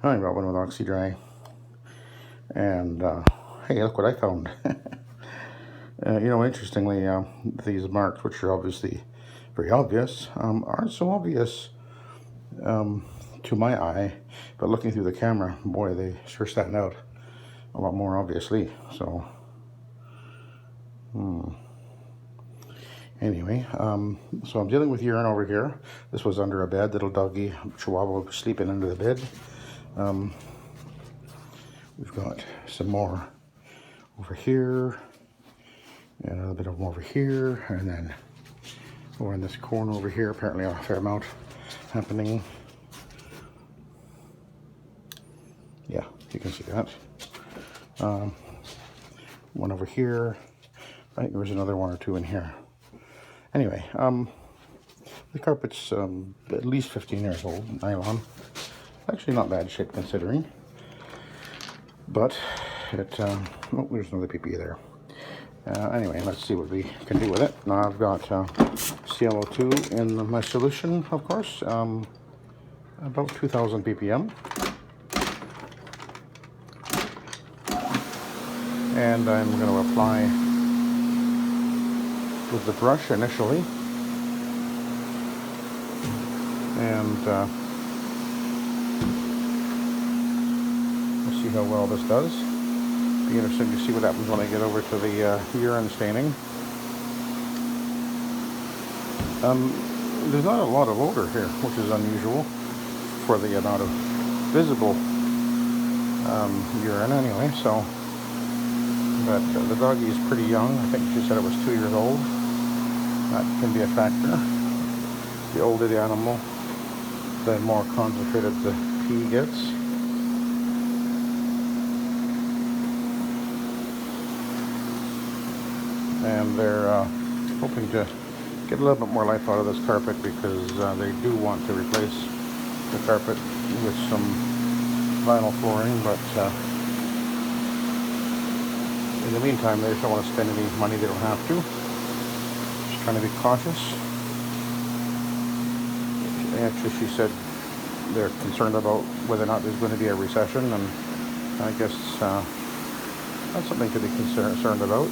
Hi, Robin with Oxy-Dry, and hey, look what I found. Interestingly, these marks, which are obviously very obvious, aren't so obvious to my eye, but looking through the camera, boy, they sure stand out a lot more obviously. So, anyway, so I'm dealing with urine over here. This was under a bed. Little doggy Chihuahua was sleeping under the bed. We've got some more over here, and a little bit of them over here, and then over in this corner over here, apparently a fair amount happening. Yeah, you can see that. One over here. I think there was another one or two in here. Anyway, the carpet's at least 15 years old, nylon. Actually not bad shape considering. But it, oh, there's another PP there. Anyway, let's see what we can do with it. Now I've got ClO2 in my solution, of course, about 2000 ppm. And I'm going to apply with the brush initially. And we'll see how well this does. Be interesting to see what happens when I get over to the urine staining. There's not a lot of odor here, which is unusual for the amount of visible urine anyway, so. But the doggy is pretty young. I think she said it was 2 years old. That can be a factor. The older the animal, the more concentrated the pee gets. And they're hoping to get a little bit more life out of this carpet because they do want to replace the carpet with some vinyl flooring, but in the meantime, they just don't want to spend any money they don't have to. Just trying to be cautious. Actually, she said they're concerned about whether or not there's going to be a recession, and I guess that's something to be concerned about.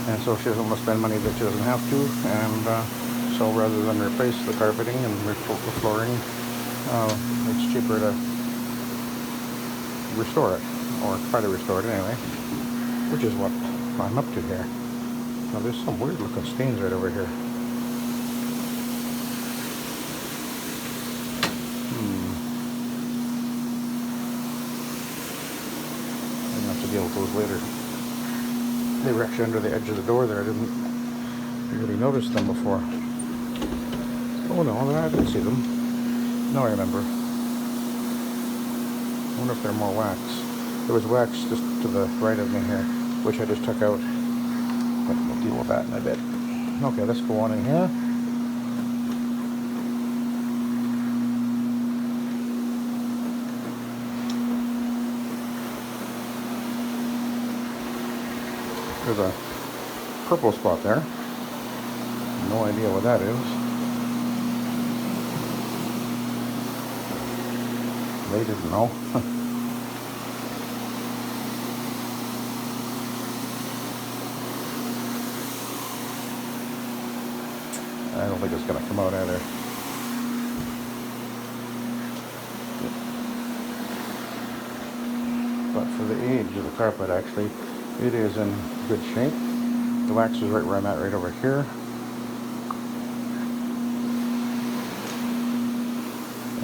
And so she doesn't want to spend money that she doesn't have to, and so rather than replace the carpeting and the flooring, it's cheaper to restore it, or try to restore it anyway, which is what I'm up to here. Now there's some weird looking stains right over here. I'm gonna have to deal with those later. They were actually under the edge of the door there. I didn't really notice them before. Oh no, I didn't see them. Now I remember. I wonder if they're more wax. There was wax just to the right of me here, which I just took out. But we'll deal with that in a bit. Okay, let's go on in here. There's a purple spot there. No idea what that is. They didn't know. I don't think it's going to come out either. But for the age of the carpet, actually, it is in good shape. The wax is right where I'm at, right over here.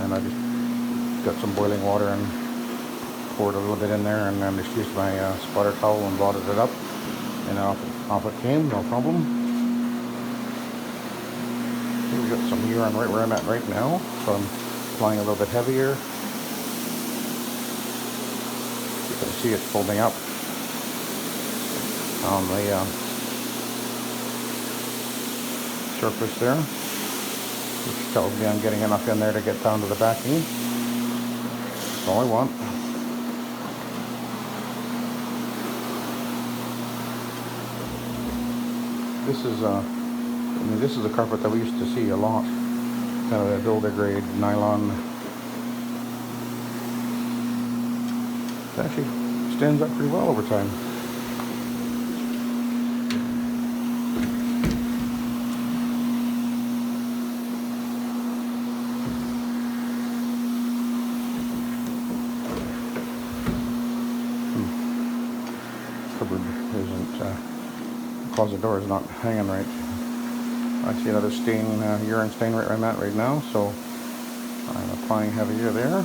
And I just got some boiling water and poured a little bit in there, and then just used my spotter towel and blotted it up, and off it came, no problem. We've got some urine right where I'm at right now, so I'm applying a little bit heavier. You can see it's folding up on the surface there, which tells me I'm getting enough in there to get down to the backing. That's all I want. This is this is a carpet that we used to see a lot kind of a builder grade nylon. It actually stands up pretty well over time. Cupboard isn't, closet door is not hanging right. I see another stain, urine stain right where I'm at right now, so I'm applying heavier there.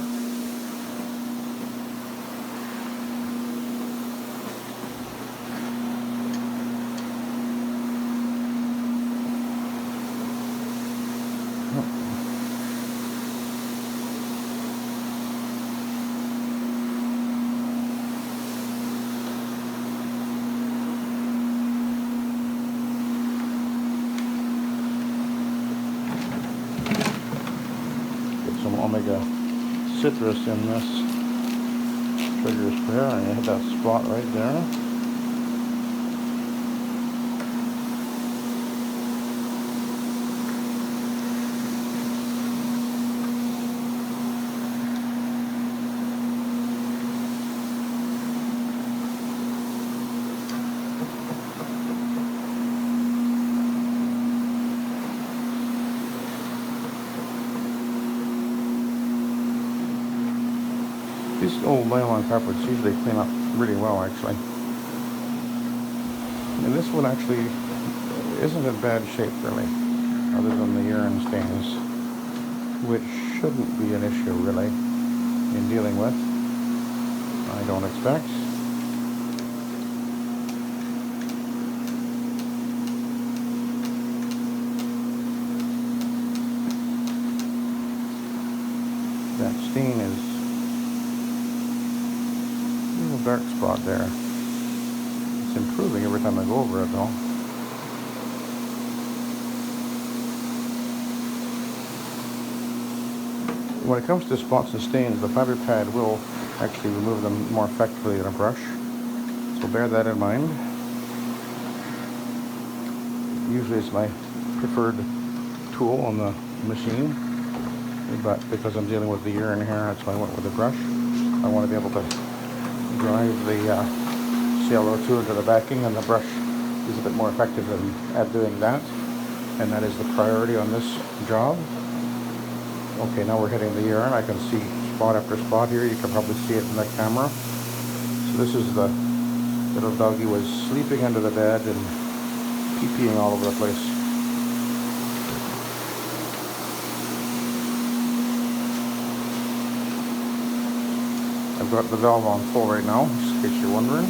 Some omega citrus in this trigger sprayer, and you hit that spot right there. These old nylon carpets usually clean up really well, actually. And this one actually isn't in bad shape, really, other than the urine stains, which shouldn't be an issue, really, in dealing with, I don't expect. That stain is dark spot there. It's improving every time I go over it though. When it comes to spots and stains, the fiber pad will actually remove them more effectively than a brush. So bear that in mind. Usually it's my preferred tool on the machine, but because I'm dealing with the urine here, that's why I went with the brush. I want to be able to drive the CLO2 into the backing, and the brush is a bit more effective at doing that, and that is the priority on this job. Okay, now we're hitting the urine. I can see spot after spot here. You can probably see it in the camera. So this is the little doggy was sleeping under the bed and pee-peeing all over the place. I've got the valve on full right now, just in case you're wondering.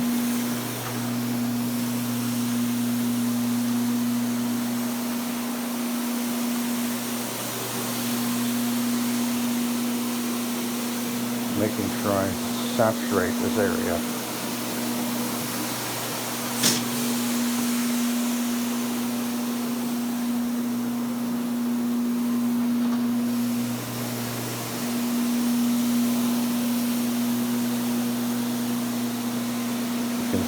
Making sure I saturate this area.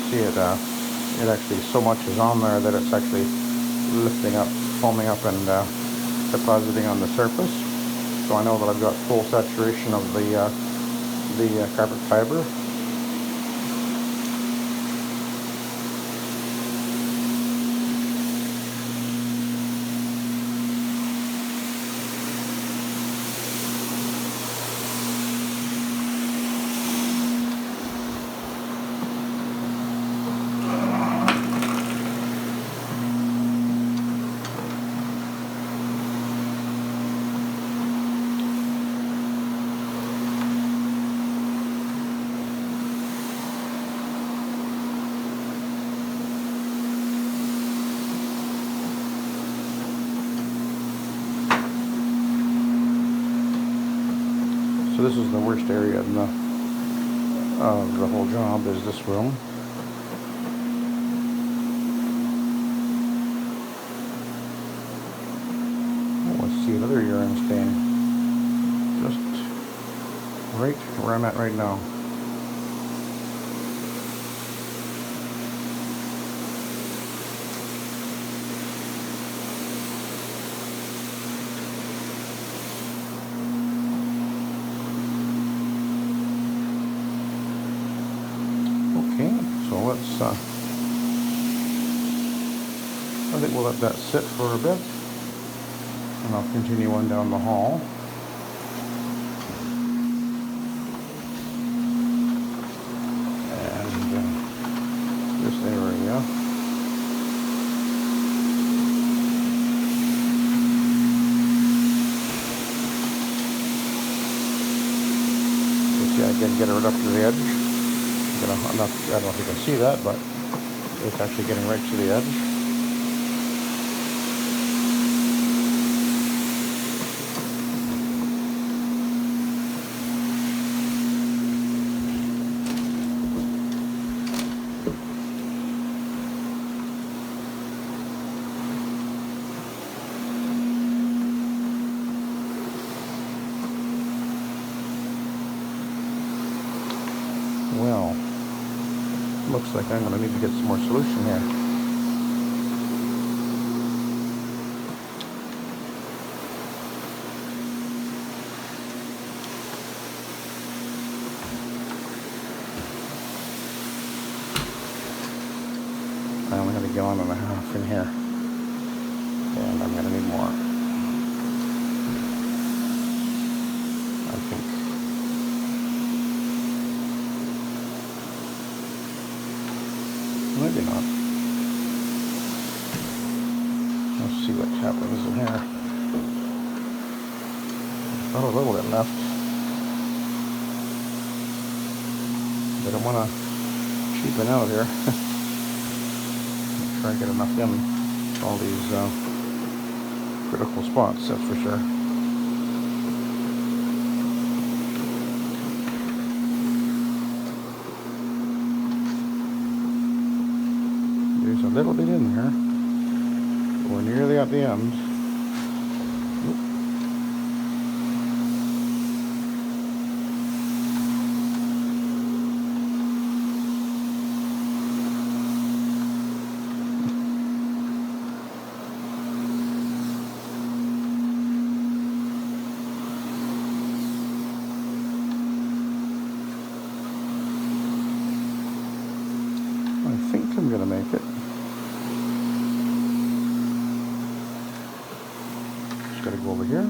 See it, it actually, so much is on there that it's actually lifting up, foaming up, and depositing on the surface. So I know that I've got full saturation of the carpet fiber. So this is the worst area in the whole job, is this room. Oh, let's see another urine stain. Just right where I'm at right now. I think we'll let that sit for a bit, and I'll continue on down the hall. And this area. I can get it up to the edge. I don't know if you can see that, but it's actually getting right to the edge. Well, looks like I'm going to need to get some more solution here. I only have a gallon and a half in here, and I'm going to need more. I think. Maybe not. Let's see what happens in here. Got a little bit left. I don't want to cheapen out here. Try and get enough in all these critical spots, that's for sure. There's a little bit in there. We're nearly at the end. I think I'm going to make it. Just got to go over here.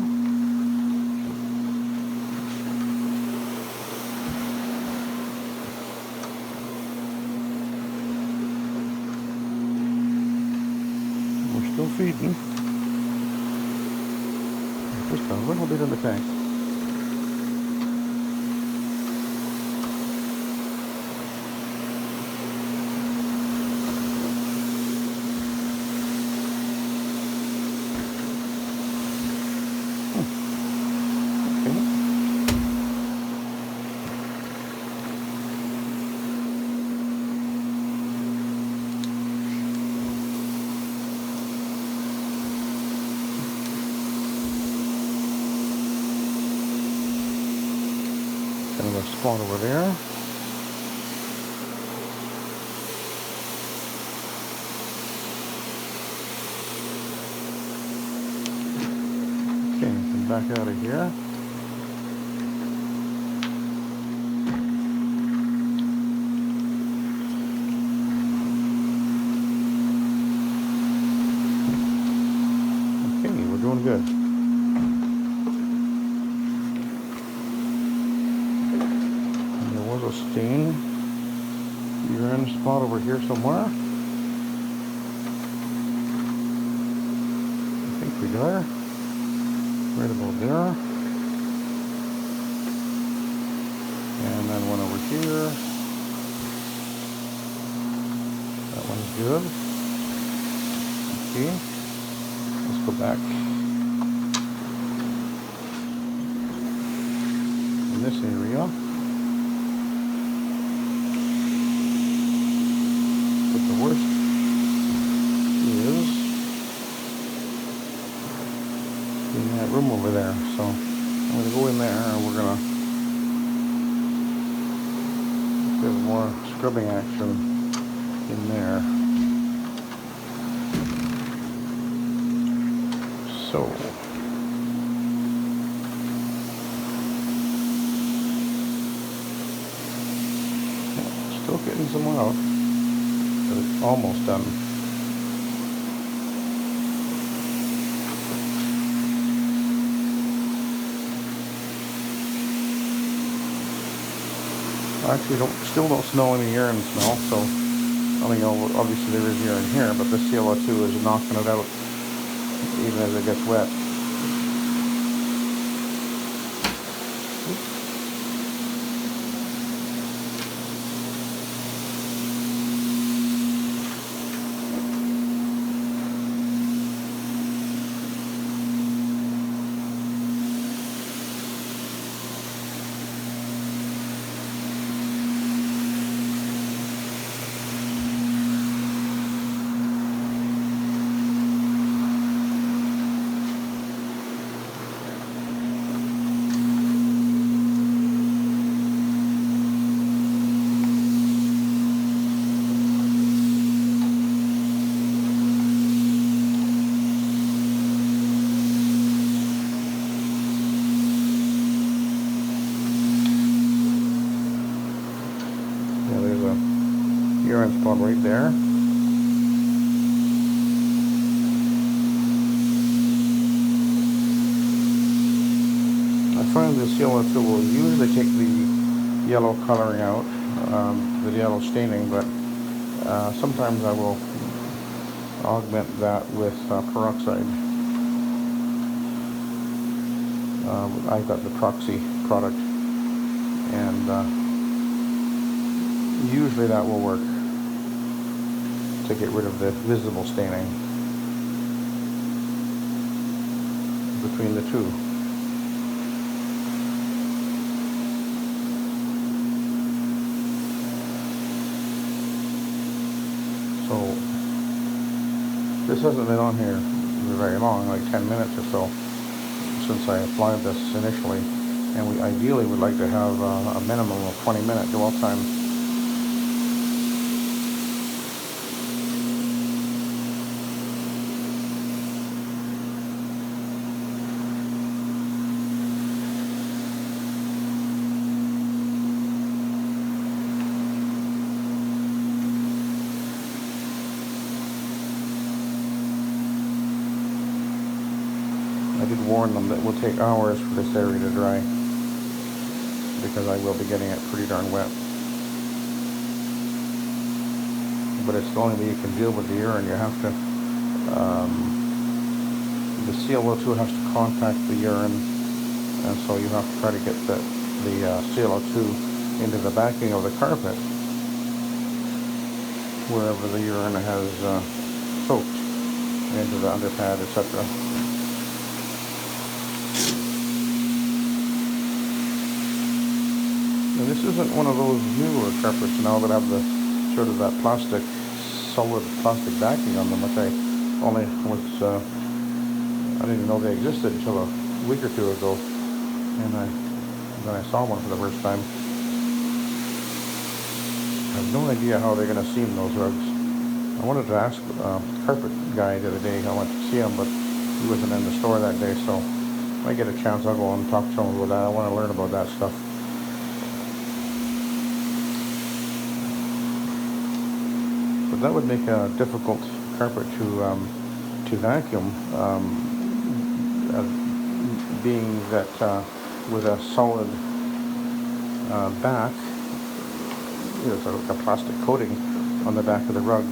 We're still feeding. Just a little bit in the tank. Kind of a spot over there. Okay, come back out of here. Okay, we're doing good. Stain urine spot over here somewhere. I think we got her right about there, and then one over here. That one's good. Okay, let's go back in this area. The worst is in that room over there, so I'm going to go in there and we're going to get more scrubbing action in there. So still getting some out. It's almost done. I actually still don't smell any urine smell, so I mean, obviously there is urine here, but the CO2 is knocking it out even as it gets wet. Yeah, there's a urine spot right there. I find the CO2 will usually take the yellow coloring out, the yellow staining, but sometimes I will augment that with peroxide. I got the Proxy product, and usually that will work to get rid of the visible staining between the two. So this hasn't been on here very long, like 10 minutes or so, since I applied this initially, and we ideally would like to have a minimum of 20-minute dwell time. I did warn them that it will take hours for this area to dry, because I will be getting it pretty darn wet. But it's the only way you can deal with the urine. You have to, the CO2 has to contact the urine, and so you have to try to get the CO2 into the backing of the carpet, wherever the urine has soaked, into the underpad, etc. And this isn't one of those newer carpets now that have the sort of that solid plastic backing on them, which I only was, I didn't even know they existed until a week or two ago, and then I saw one for the first time. I have no idea how they're going to seam those rugs. I wanted to ask the carpet guy the other day. I went to see him, but he wasn't in the store that day, so if I get a chance, I'll go and talk to him about that. I want to learn about that stuff. But that would make a difficult carpet to vacuum, being that with a solid back, sort of like a plastic coating on the back of the rug,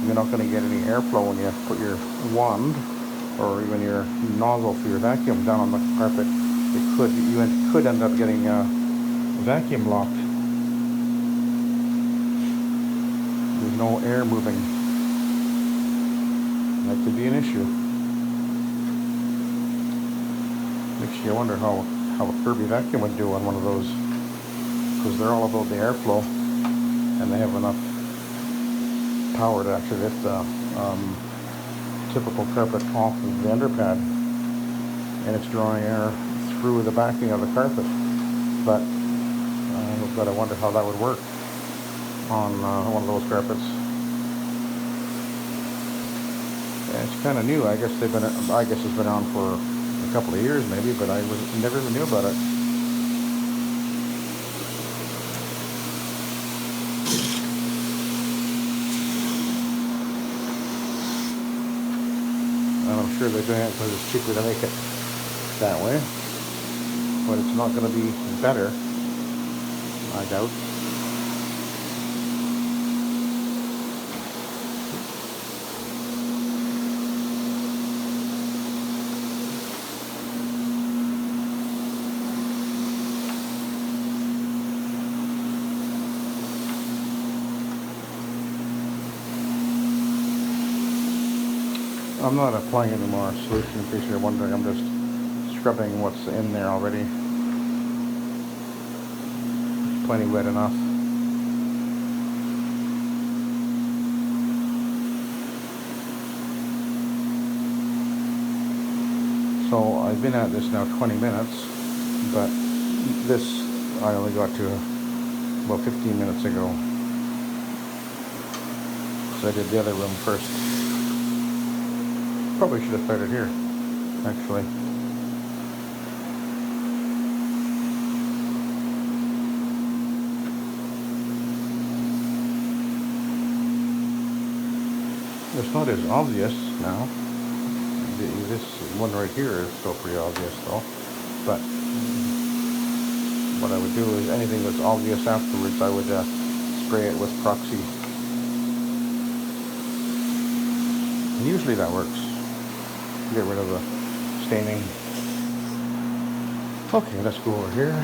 you're not going to get any airflow when you put your wand or even your nozzle for your vacuum down on the carpet. You could end up getting vacuum locked. There's no air moving. That could be an issue. Makes you wonder how a Kirby vacuum would do on one of those, because they're all about the airflow, and they have enough power to actually lift the typical carpet off of the underpad, and it's drawing air through the backing of the carpet. But I've got to wonder how that would work on one of those carpets. And it's kind of new. I guess it's been around for a couple of years maybe, but I never even knew about it. sure they're doing it because it's cheaper to make it that way. But it's not going to be better, I doubt. I'm not applying any more solution in case you're wondering. I'm just scrubbing what's in there already. It's plenty wet enough. So I've been at this now 20 minutes, but this I only got to about 15 minutes ago. So I did the other room first. Probably should have started here, actually. It's not as obvious now. This one right here is still pretty obvious though. But what I would do is anything that's obvious afterwards, I would spray it with Proxy. And usually that works. Get rid of the staining. Okay, let's go over here.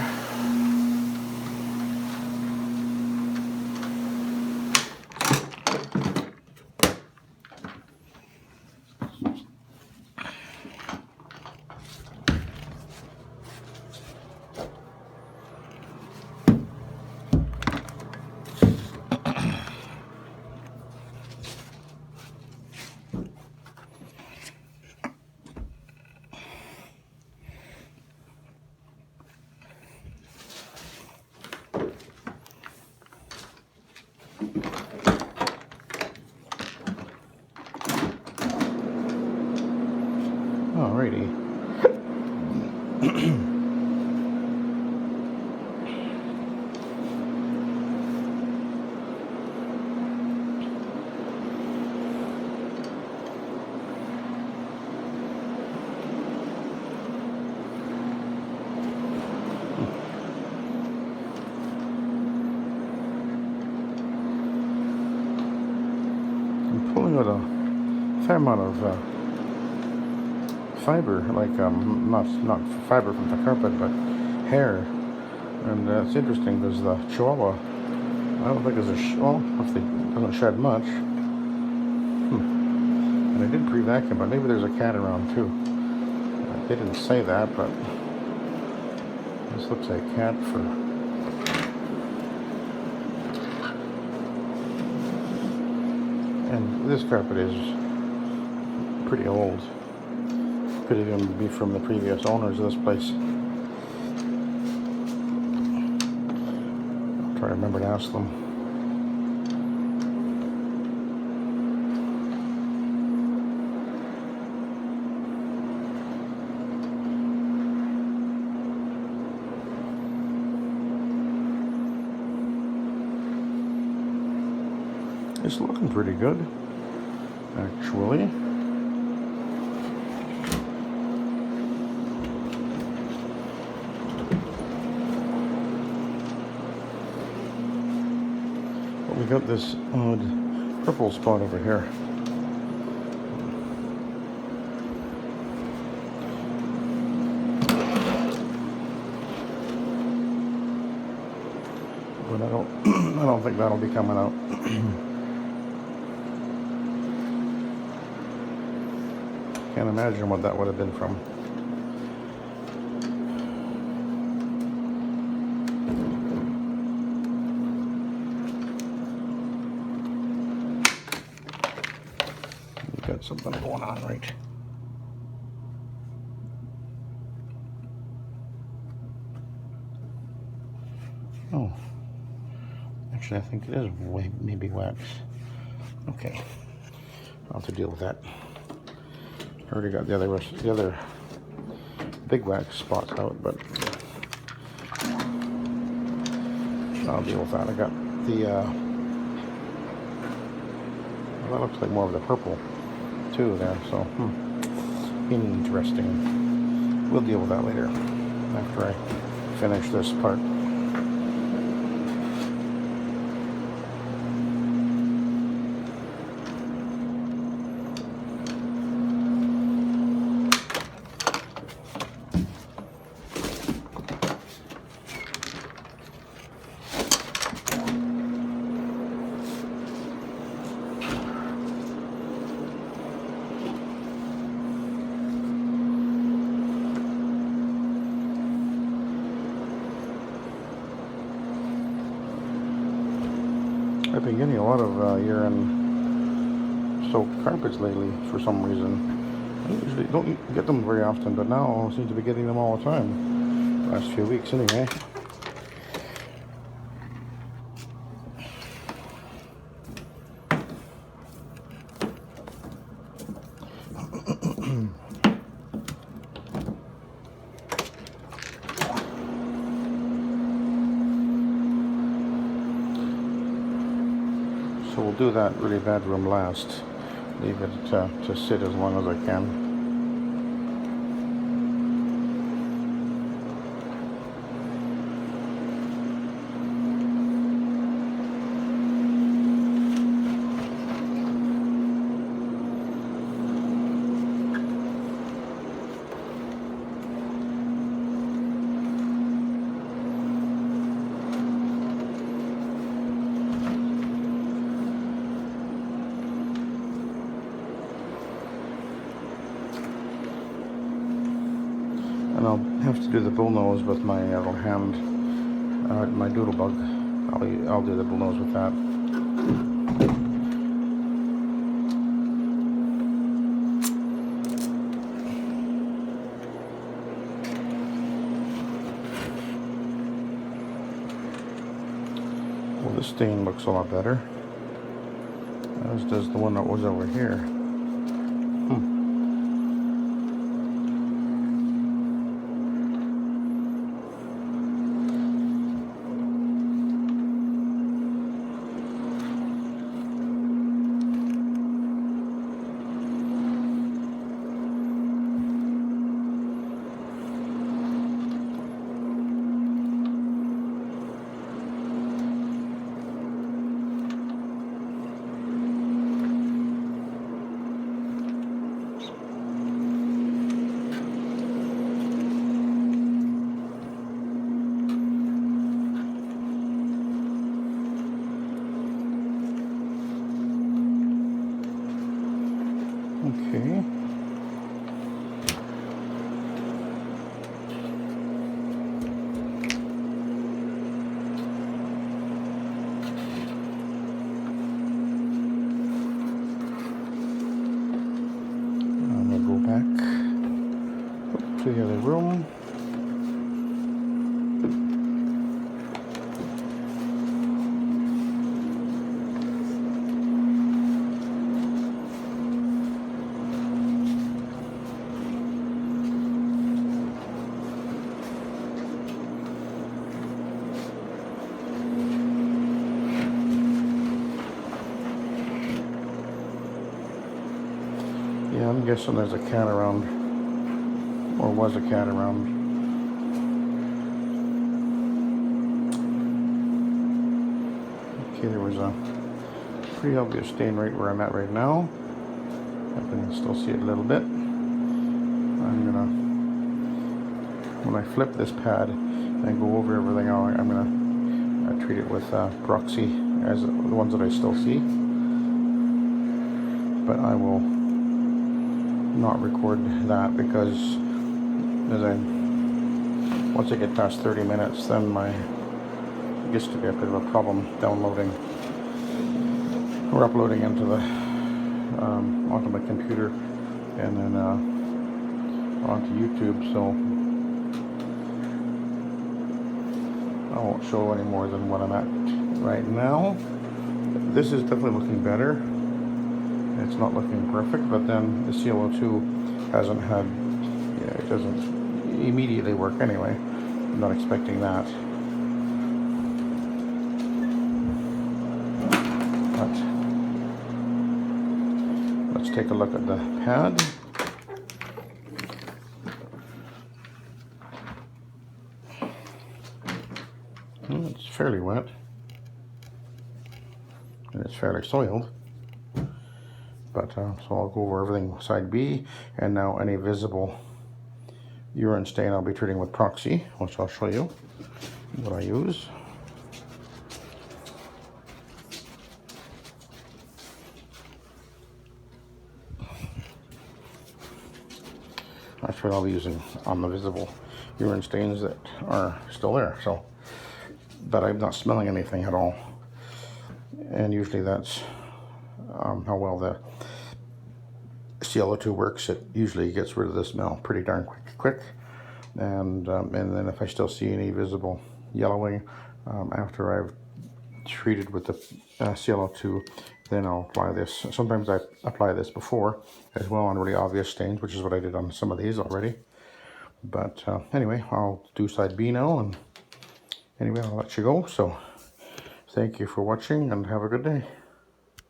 Alrighty. I'm pulling out a fair amount of fiber, like not fiber from the carpet, but hair. And it's interesting because the Chihuahua, I don't think there's well, if it doesn't shed much. And I did pre-vacuum, but maybe there's a cat around too. They didn't say that, but this looks like a cat for. And this carpet is pretty old. Could even be from the previous owners of this place. I'll try to remember to ask them. It's looking pretty good, actually. But we got this odd purple spot over here. But I don't think that'll be coming out. Can't imagine what that would have been from. We've got something going on, right? Oh, actually, I think it is maybe wax. Okay, I'll have to deal with that. I already got the other big wax spots out, but I'll deal with that. I got the well, that looks like more of the purple too there. So interesting. We'll deal with that later after I finish this part. I've been getting a lot of urine soaked carpets lately for some reason. I usually don't get them very often, but now I seem to be getting them all the time. Last few weeks anyway. So we'll do that really bad room last. Leave it to sit as long as I can. And I'll have to do the bull nose with my little hand, my doodle bug. I'll do the bull nose with that. Well, this stain looks a lot better, as does the one that was over here. Okay. I'm gonna go back to the other room. Yeah, I'm guessing there's a cat around, or was a cat around. Okay, there was a pretty obvious stain right where I'm at right now. I can still see it a little bit. I'm gonna, when I flip this pad and go over everything, I'm gonna treat it with Proxy as the ones that I still see. But I will not record that because once I get past 30 minutes, then it gets to be a bit of a problem downloading or uploading into the onto my computer and then onto YouTube. So I won't show any more than what I'm at right now. This is definitely looking better. It's not looking perfect, but then the CO2 hasn't had, it doesn't immediately work anyway. I'm not expecting that. But let's take a look at the pad. It's fairly wet, and it's fairly soiled. But so I'll go over everything side B, and now any visible urine stain I'll be treating with Proxy, which I'll show you what I use. That's what I'll be using on the visible urine stains that are still there. So, but I'm not smelling anything at all, and usually that's how well the CO2 works. It usually gets rid of the smell pretty darn quick. And then if I still see any visible yellowing after I've treated with the CO2, then I'll apply this. Sometimes I apply this before as well on really obvious stains, which is what I did on some of these already. But anyway, I'll do side B now, and anyway, I'll let you go. So thank you for watching, and have a good day.